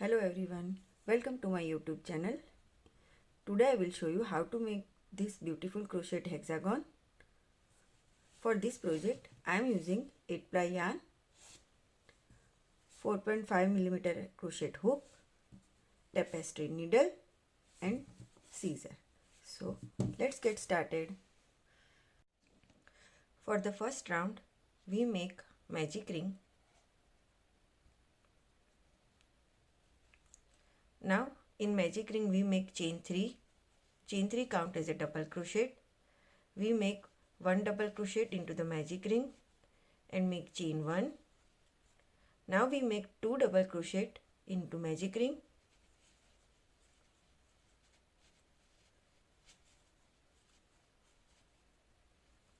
Hello everyone, welcome to my YouTube channel. Today I will show you how to make this beautiful crochet hexagon. For this project I am using 8-ply yarn, 4.5mm crochet hook, tapestry needle and scissor. So let's get started. For the first round we make magic ring. Now in magic ring we make chain 3. Chain 3 count as a double crochet. We make 1 double crochet into the magic ring and make chain 1. Now we make 2 double crochet into magic ring.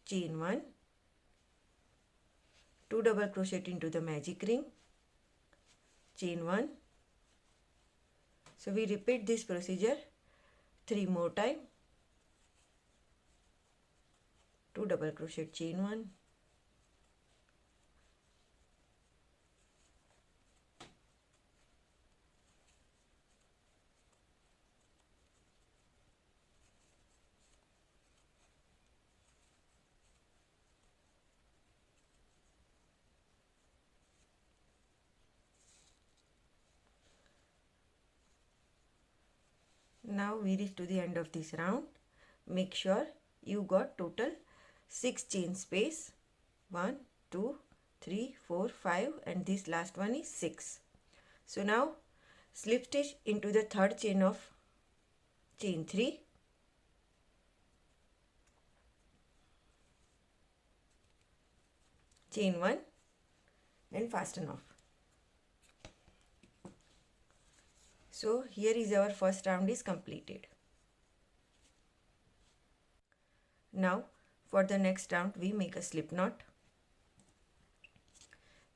Chain 1. 2 double crochet into the magic ring. Chain 1. So we repeat this procedure 3 more times. 2 double crochet, chain 1. Now we reach to the end of this round. Make sure you got total 6 chain space. 1, 2, 3, 4, 5 and this last one is 6. So now slip stitch into the third chain of chain 3. Chain 1 and fasten off. So here is our first round is completed. Now for the next round we make a slip knot.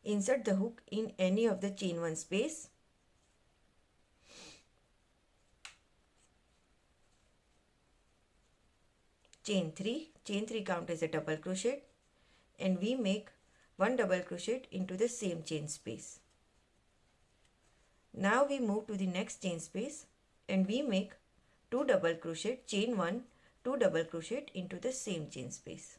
Insert the hook in any of the chain 1 space. Chain 3 count as a double crochet and we make 1 double crochet into the same chain space. Now we move to the next chain space and we make 2 double crochet, chain 1, 2 double crochet into the same chain space.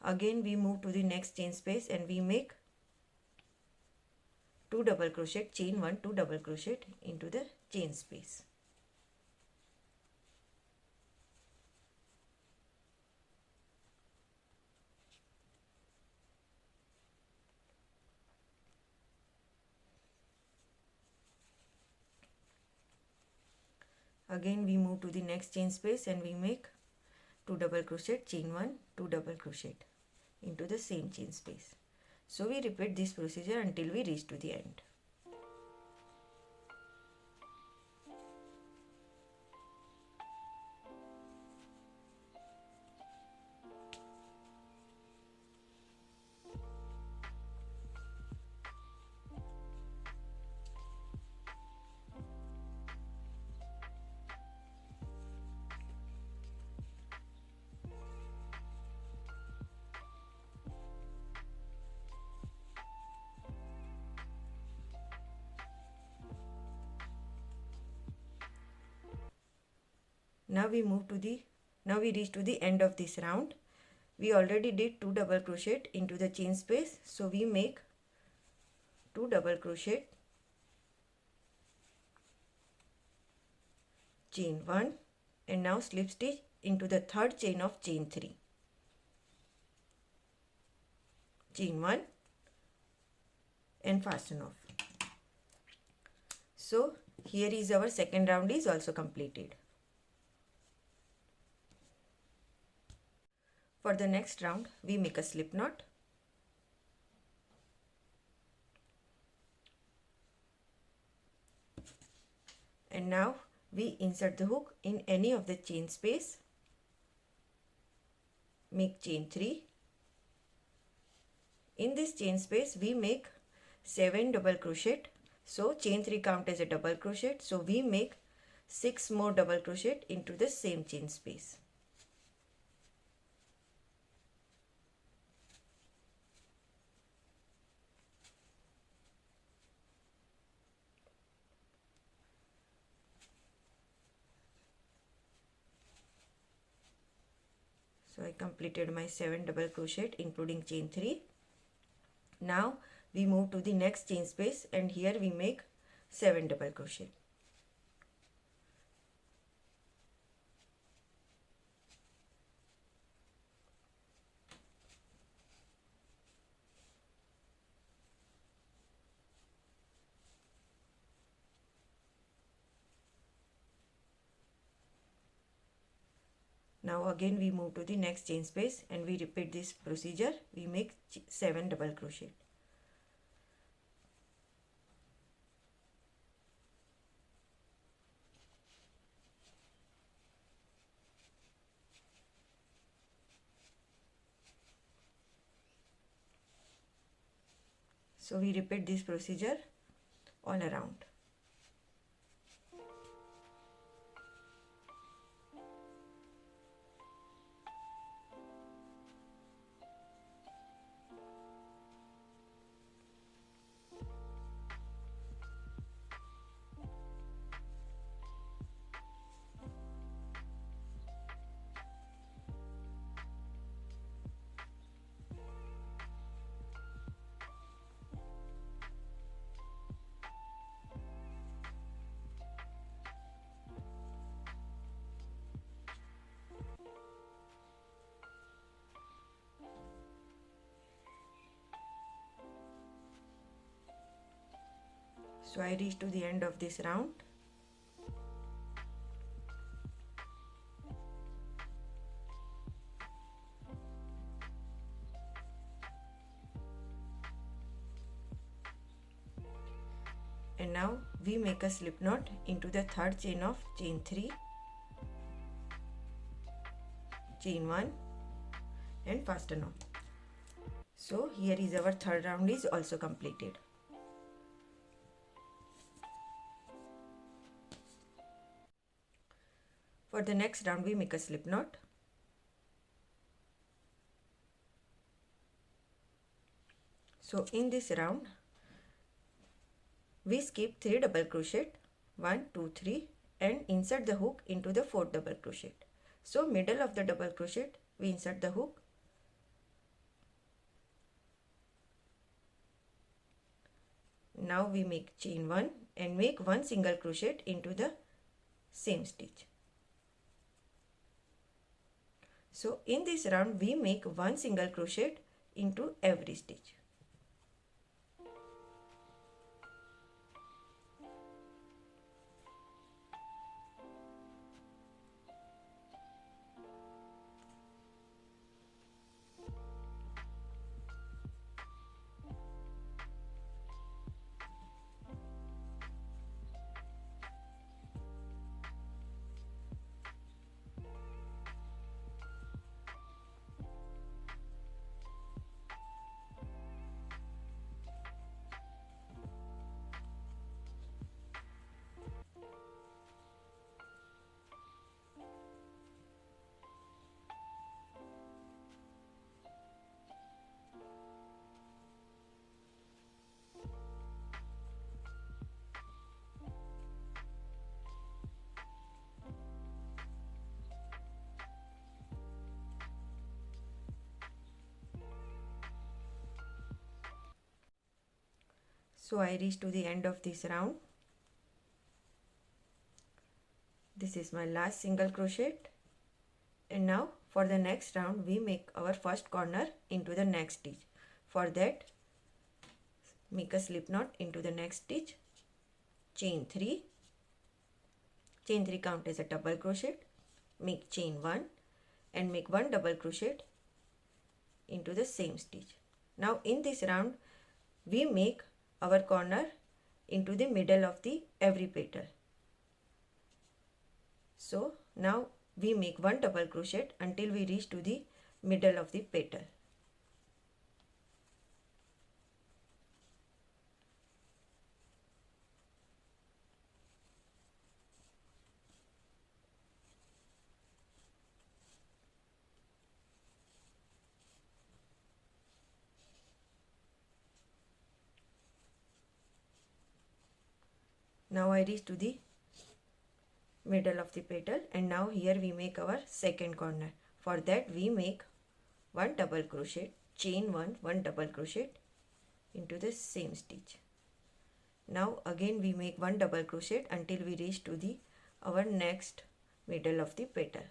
Again we move to the next chain space and we make 2 double crochet, chain 1, 2 double crochet into the chain space. Again we move to the next chain space and we make 2 double crochet, chain 1, 2 double crochet into the same chain space. So we repeat this procedure until we reach to the end. Now we reach to the end of this round. We already did 2 double crochet into the chain space, so we make 2 double crochet, chain 1 and now slip stitch into the third chain of chain 3. Chain 1 and fasten off. So here is our second round is also completed. For the next round we make a slip knot. And now we insert the hook in any of the chain space. Make chain 3. In this chain space we make 7 double crochet. So chain 3 count as a double crochet. So we make 6 more double crochet into the same chain space. So I completed my 7 double crochet including chain 3. Now we move to the next chain space and here we make 7 double crochet. Now again we move to the next chain space and we repeat this procedure. We make 7 double crochet. So we repeat this procedure all around. So I reach to the end of this round. And now we make a slip knot into the third chain of chain 3, chain 1 and fasten on. So here is our third round is also completed. For the next round we make a slip knot. So in this round we skip 3 double crochet, 1, 2, 3 and insert the hook into the 4th double crochet. So middle of the double crochet we insert the hook. Now we make chain 1 and make 1 single crochet into the same stitch. So in this round we make 1 single crochet into every stitch. So I reach to the end of this round. This is my last single crochet, and now for the next round we make our first corner into the next stitch. For that make a slip knot into the next stitch, chain 3, chain 3 count as a double crochet, make chain 1 and make 1 double crochet into the same stitch. Now in this round we make our corner into the middle of the every petal. So now we make 1 double crochet until we reach to the middle of the petal. Now I reach to the middle of the petal, and now here we make our second corner. For that we make 1 double crochet, chain 1 double crochet into the same stitch. Now again we make 1 double crochet until we reach to the our next middle of the petal.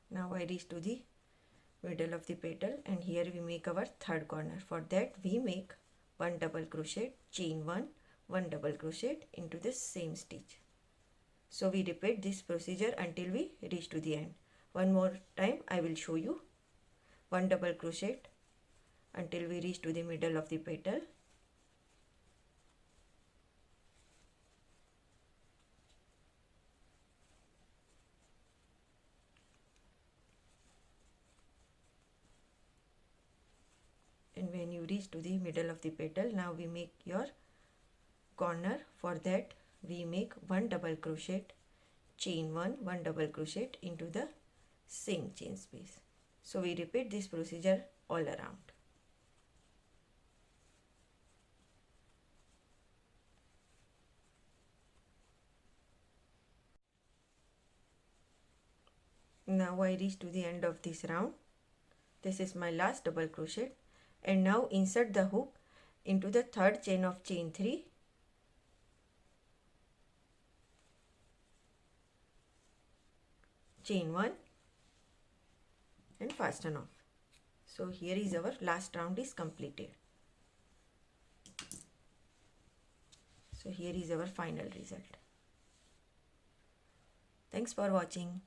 Now I reach to the middle of the petal and here we make our third corner. For that we make 1 double crochet, chain 1 double crochet into the same stitch. So we repeat this procedure until we reach to the end. One more time I will show you. 1 double crochet until we reach to the middle of the petal. And when you reach to the middle of the petal, now we make your corner. For that we make 1 double crochet, chain 1 double crochet into the same chain space. So we repeat this procedure all around. Now I reach to the end of this round. This is my last double crochet, and now insert the hook into the third chain of chain 3, chain 1 and fasten off. So here is our last round is completed. So here is our final result. Thanks for watching.